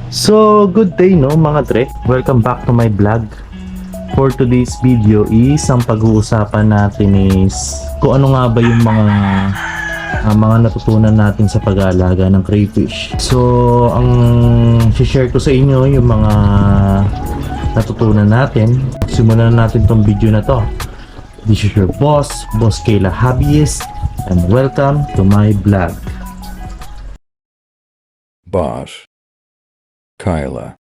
So, good day no mga dre. Welcome back to my vlog. For today's video is ang pag-uusapan natin is kung ano nga ba yung mga natutunan natin sa pag-aalaga ng crayfish. So, ang share ko sa inyo yung mga natutunan natin. Simulan natin tong video na to. This is your boss, Boss Kayla Hobbyist, and welcome to my vlog. Boss Kyla.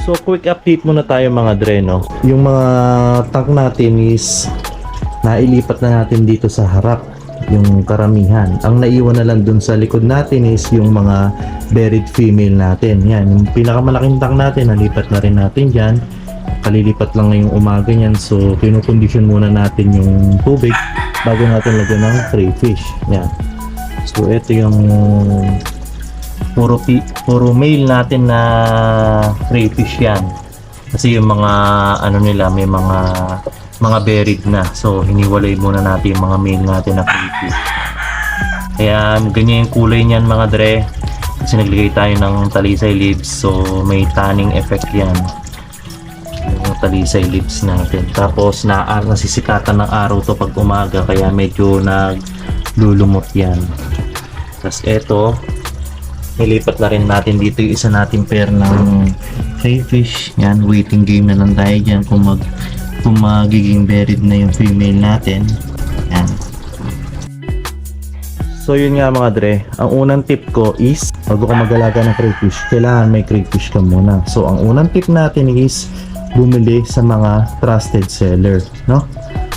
So quick update muna tayo mga dre no. Yung mga tank natin is nailipat na natin dito sa harap, yung karamihan. Ang naiwan na lang dun sa likod natin is yung mga buried female natin. Yan, yung pinakamalaking tank natin nalipat na rin natin dyan. Kalilipat lang ngayong umaga niyan, so kinukondisyon muna natin yung tubig bago natin lagyan ng crayfish. Yan. So ito yung puro male natin na crayfish yan. Kasi yung mga ano nila, may mga buried na. So hiniwalay muna natin yung mga male natin na crayfish. Kaya ganyan yung kulay niyan mga dre. Kasi naglagay tayo ng talisay leaves, so may tanning effect yan. Yung talisay leaves natin. Tapos nasisikatan ng araw to pag umaga, kaya medyo naglulumot yan. Tapos eto, nilipat na rin natin dito yung isa nating pair ng crayfish. Yan, waiting game na lang tayo dyan kung magiging buried na yung female natin. Yan. So yun nga mga dre, ang unang tip ko is bago ka mag-alaga ng crayfish, kailangan may crayfish ka muna. So ang unang tip natin is bumili sa mga trusted seller, no?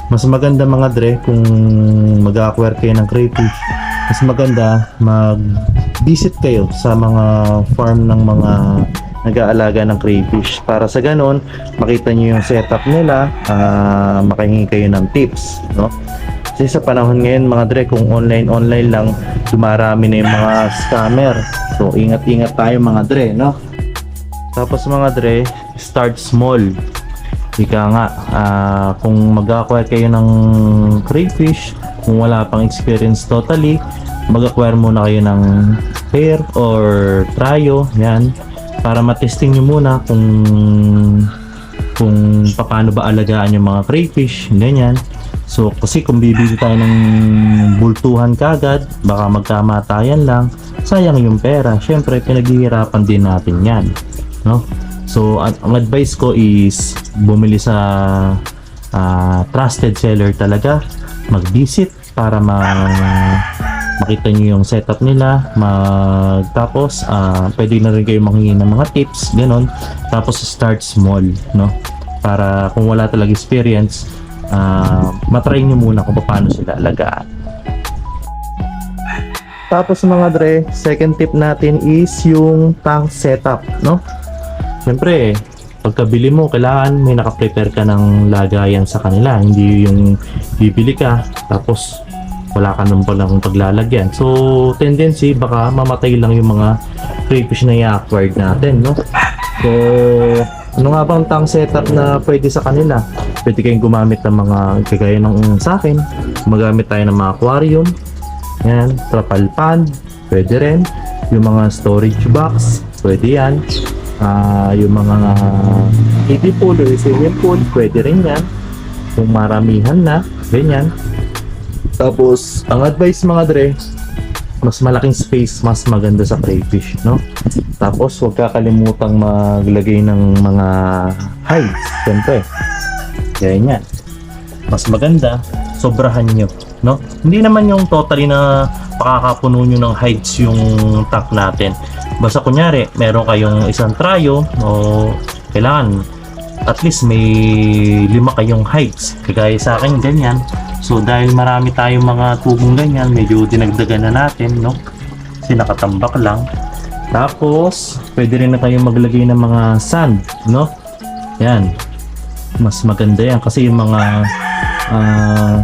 Mas maganda mga dre kung mag-acquire kayo ng crayfish, mas maganda mag-visit kayo sa mga farm ng mga nag-aalaga ng crayfish para sa ganon makita nyo yung setup nila, makahingi kayo ng tips, no? Kasi sa panahon ngayon mga dre, kung online lang, dumarami na yung mga scammer. So ingat-ingat tayo mga dre, no? Tapos mga dre, start small. Ika nga, kung mag-acquire kayo ng crayfish, kung wala pang experience totally, mag-acquire muna kayo ng pair or trio, yan, para matesting nyo muna kung paano ba alagaan yung mga crayfish, ganyan. So kasi kung bibili tayo ng bultuhan kagad, baka magkamatayan lang, sayang yung pera. Syempre pinaghihirapan din natin yan, no? So ang advice ko is bumili sa trusted seller talaga, mag-visit para makita nyo yung setup nila, tapos pwede na rin kayo manghingi ng mga tips, ganon. Tapos start small, no? Para kung wala talaga experience, matry nyo muna kung paano sila alagaan. Tapos mga dre, second tip natin is yung tank setup, no? Siyempre, pagkabili mo, kailangan may naka-prepare ka ng lagayan sa kanila. Hindi yung bibili ka, tapos wala ka nung palang paglalagyan. So, tendency, baka mamatay lang yung mga crayfish na i-acquired natin, no? So, ano nga bang tank setup na pwede sa kanila? Pwede kayong gumamit ng mga kagaya ng sa akin. Gumagamit tayo ng mga aquarium. Yan, trapal pond, pwede rin. Yung mga storage box, pwede yan. Yung mga kiddie pool or swimming pool, pwede rin yan. Kung maramihan na, ganyan. Tapos, ang advice mga dre, mas malaking space, mas maganda sa crayfish, no? Tapos, huwag kakalimutang maglagay ng mga hides, siyempre. Ganyan. Mas maganda, sobrahan nyo, no? Hindi naman yung totally na pakakapuno nyo ng hides yung tank natin. Basta kunyari, meron kayong isang trio, o kailangan at least may 5 kayong hides. Kagaya sa akin, ganyan. So dahil marami tayong mga tubong ganyan, medyo dinagdagan na natin, no? Kasi nakatambak lang. Tapos, pwede rin na kayong maglagay ng mga sand, no? Yan. Mas maganda yan kasi yung mga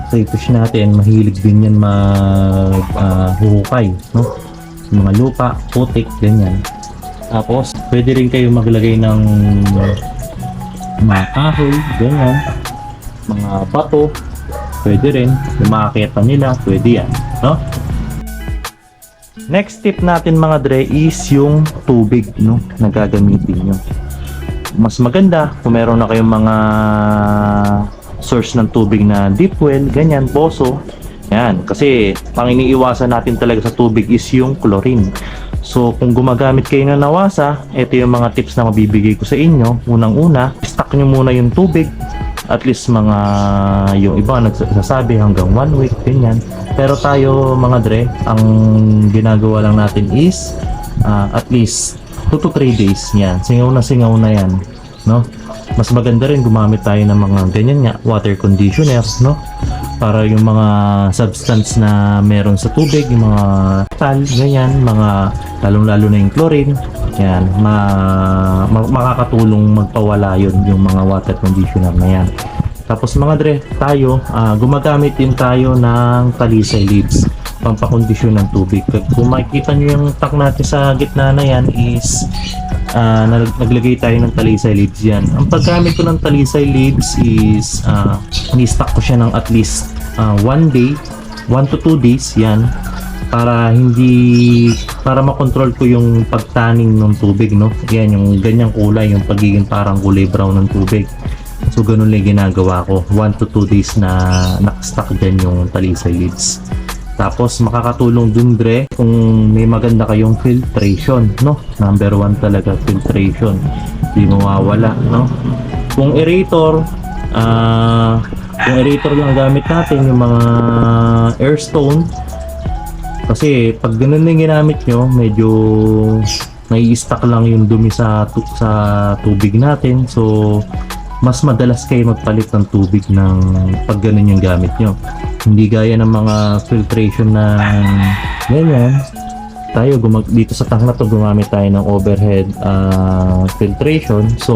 crayfish natin, mahilig din yan huhukay, no? Yung mga lupa, putik, ganyan. Tapos, pwede rin kayo maglagay ng mga kahoy, ganyan, mga bato, pwede rin. Yung makakita nila, pwede yan, no? Next tip natin mga dre is yung tubig, no, na gagamitin nyo. Mas maganda kung meron na kayong mga source ng tubig na deep well, ganyan, poso. Yan, kasi ang iniiwasan natin talaga sa tubig is yung chlorine. So kung gumagamit kayo ng nawasa, ito yung mga tips na mabibigay ko sa inyo. Unang-una, stock nyo muna yung tubig. At least mga yung iba nagsasabi hanggang 1 week, ganyan. Pero tayo mga dre, ang ginagawa lang natin is at least 2 to 3 days yan. Singaw na yan, no? Mas maganda rin gumamit tayo ng mga ganyan nga, water conditioner, no? Para yung mga substance na meron sa tubig, yung mga tal, ganyan, mga lalong-lalo na yung chlorine, yan, makakatulong magpawala yun yung mga water conditioner na yan. Tapos mga dre, tayo, gumagamit din tayo ng talisay leaves, pampakondisyon ng tubig. Kung makikita nyo yung tank natin sa gitna na yan is naglagay tayo ng talisay leaves yan. Ang paggamit ko ng talisay leaves is ni-stock ko siya ng at least 1 day, 1 to 2 days yan, para makontrol ko yung pagtaning ng tubig, no? Yan, yung ganyang kulay, yung pagiging parang kulay brown ng tubig. So ganun lang ginagawa ko, 1 to 2 days na nakastock dyan yung talisay leaves. Tapos makakatulong dun dre kung may maganda kayong filtration, no? Number 1 talaga, filtration. Hindi mawawala, no? Kung aerator lang gamit natin, yung mga airstone, kasi pag ganun lang ginamit nyo, medyo nai-stuck lang yung dumi sa tubig natin. So mas madalas kayo magpalit ng tubig ng pag ganun yung gamit nyo. Hindi gaya ng mga filtration na ganyan. Tayo dito sa tank na to gumamit tayo ng overhead filtration. So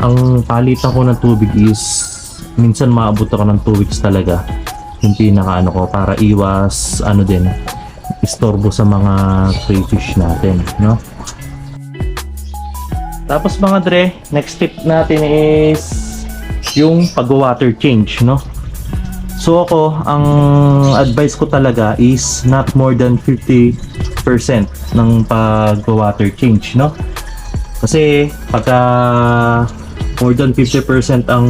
ang palitan ko ng tubig is minsan maabot ako ng 2 weeks talaga. Yung pinaka ko para iwas istorbo sa mga crayfish natin, no? Tapos mga dre, next tip natin is yung pag-water change, no? So ako, ang advice ko talaga is not more than 50% ng pag-water change, no? Kasi pagka more than 50% ang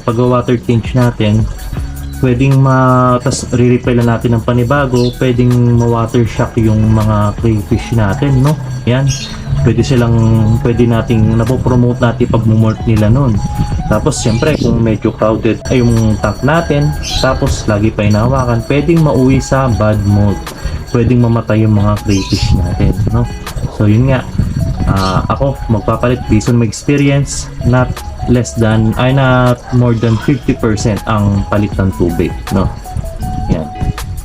pag-water change natin, pwedeng tas re-refill na natin ng panibago, pwedeng ma-water shock yung mga crayfish natin, no? Yan. Pwede nating napopromote natin pag-molt nila nun. Tapos siyempre kung medyo crowded ay yung tank natin, tapos lagi pa hinahawakan, pwedeng mauwi sa bad mold. Pwedeng mamatay yung mga crayfish natin, no? So yun nga. Ako magpapalit based on my experience, not more than 50% ang palit ng tubig, no? Yan.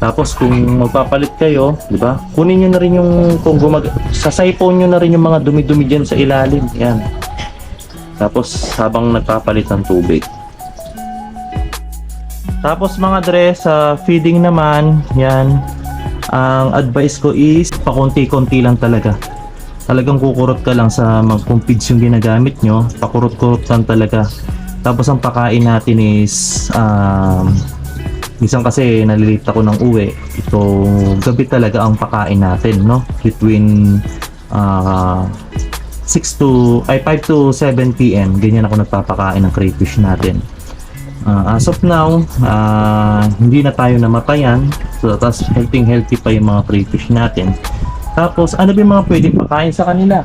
Tapos kung magpapalit kayo, di ba? Kunin niyo na rin yung sasaypon niyo na rin yung mga dumi-dumi diyan sa ilalim, yan. Tapos habang nagpapalit ng tubig. Tapos mga dre, sa feeding naman, yan. Ang advice ko is pakunti-kunti lang talaga. Talagang kukurot ka lang sa kung feeds yung ginagamit nyo, pakurot-kurot lang talaga. Tapos ang pakain natin is minsan kasi nalilate ako ng uwi, ito gabi talaga ang pakain natin, no? Between 5 to 7 PM ganyan ako nagpapakain ng crayfish natin. As of now, hindi na tayo namatayan, so tapos healthy pa yung mga crayfish natin. Tapos, ano ba yung mga pwedeng pakain sa kanila?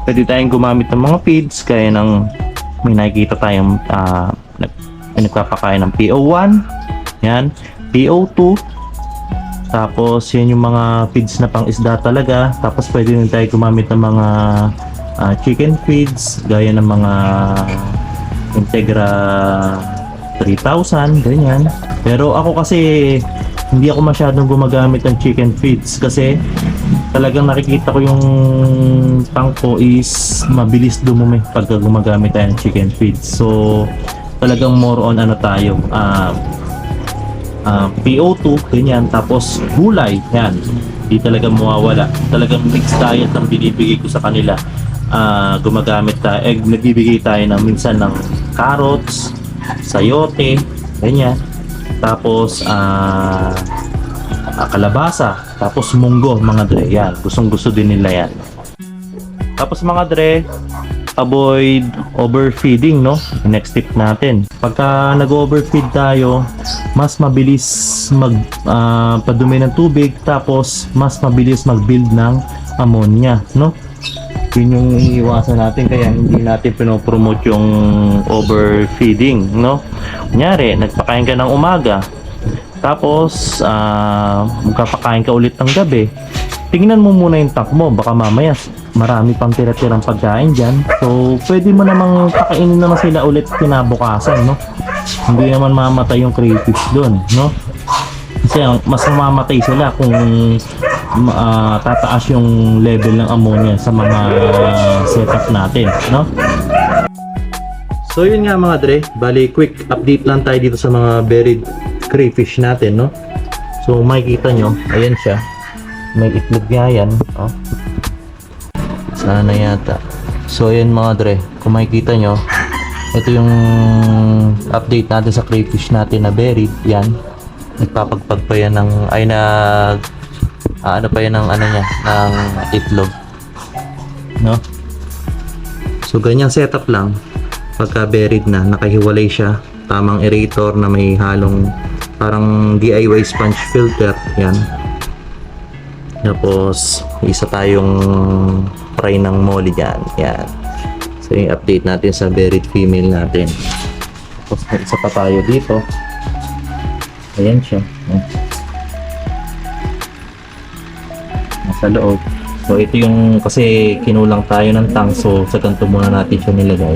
Pwede tayong gumamit ng mga feeds, kaya ng may nakikita tayong nagpapakain ng PO1, yan, PO2, tapos yan yung mga feeds na pang isda talaga. Tapos pwede din tayo gumamit ng mga chicken feeds, gaya ng mga Integra 3000, ganyan. Pero ako kasi, hindi ako masyadong gumagamit ng chicken feeds kasi talagang nakikita ko yung tank ko is mabilis dumumi pagka gumagamit tayo ng chicken feeds. So talagang more on tayo, PO2, ganyan. Tapos gulay, yan, hindi talaga mawawala. Talagang mixed diet ang binibigay ko sa kanila. gumagamit tayo, nagbibigay tayo ng minsan ng carrots, sayote, ganyan. Tapos kalabasa, tapos munggo mga dre. Yan, gustong-gusto din nila yan. Tapos mga dre, avoid overfeeding, no? Next tip natin. Pagka nag-overfeed tayo, mas mabilis padumi ng tubig, tapos mas mabilis mag-build ng ammonia, no? Yun yung iiwasan natin, kaya hindi natin pinopromote yung overfeeding, no? Kunyari, nagpakain ka ng umaga, tapos magpapakain ka ulit ng gabi, tingnan mo muna yung tank mo, baka mamaya marami pang tira-tirang pagkain dyan. So, pwede mo namang pakainin naman sila ulit kinabukasan, no? Hindi naman mamatay yung crayfish doon, no? Kasi mas mamamatay sila kung tataas yung level ng ammonia sa mga setup natin, no? So yun nga mga dre, bali quick update lang tayo dito sa mga buried crayfish natin, no? So makikita nyo, ayan siya, may itlog nga yan, oh. Sana yata. So ayan mga dre, kung makikita nyo, ito yung update natin sa crayfish natin na buried, yan. Nagpapagpag pa yan ng, ano pa yan ng ano niya, ng itlog, no? So ganyan setup lang pagka buried na, nakahiwalay siya, tamang aerator na may halong parang DIY sponge filter, yan. Tapos isa tayong fry ng molly dyan, yan. So yung update natin sa buried female natin. Tapos may isa pa tayo dito, ayan siya, nasa loob. So ito yung, kasi kinulang tayo ng tank, so sa ganito muna natin siya nilagay.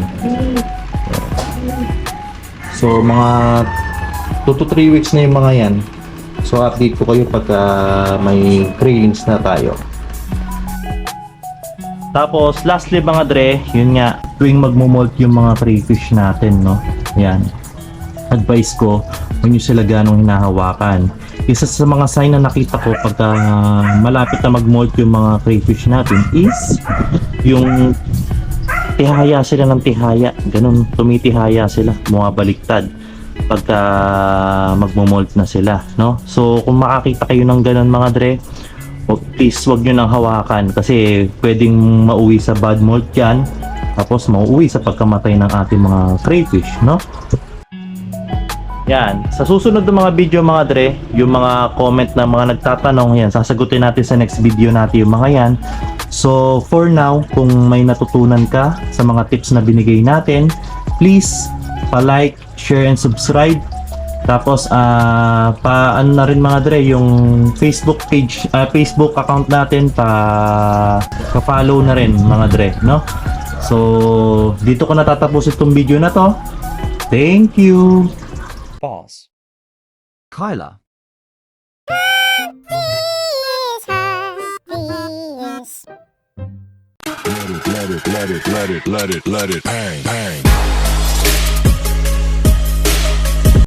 So mga 2 to 3 weeks na yung mga yan. So update ko kayo pagka may cranes na tayo. Tapos lastly mga dre, yun nga, tuwing magmo-molt yung mga crayfish natin, no? Yan, advice ko, huwag nyo sila ganong hinahawakan. Isa sa mga sign na nakita ko pagka malapit na mag-molt yung mga crayfish natin is yung tihaya sila ng tihaya, ganun, tumitihaya sila, bumabaliktad pagka magmo-molt na sila, no? So kung makakita kayo ng ganun mga dre, please wag nyo nang hawakan, kasi pwedeng mauwi sa bad molt yan, tapos mauwi sa pagkamatay ng ating mga crayfish, no? Yan, sa susunod ng mga video mga dre, yung mga comment na mga nagtatanong, yan, sasagutin natin sa next video natin yung mga yan. So for now, kung may natutunan ka sa mga tips na binigay natin, please pa-like, share and subscribe. Tapos ano na rin mga dre, yung Facebook page, Facebook account natin, pa-follow na rin mga dre, no? So dito ko natatapos itong video na to. Thank you. Boss. Kyla. Let it, let it, let it, let it, let it, let it, bang, bang.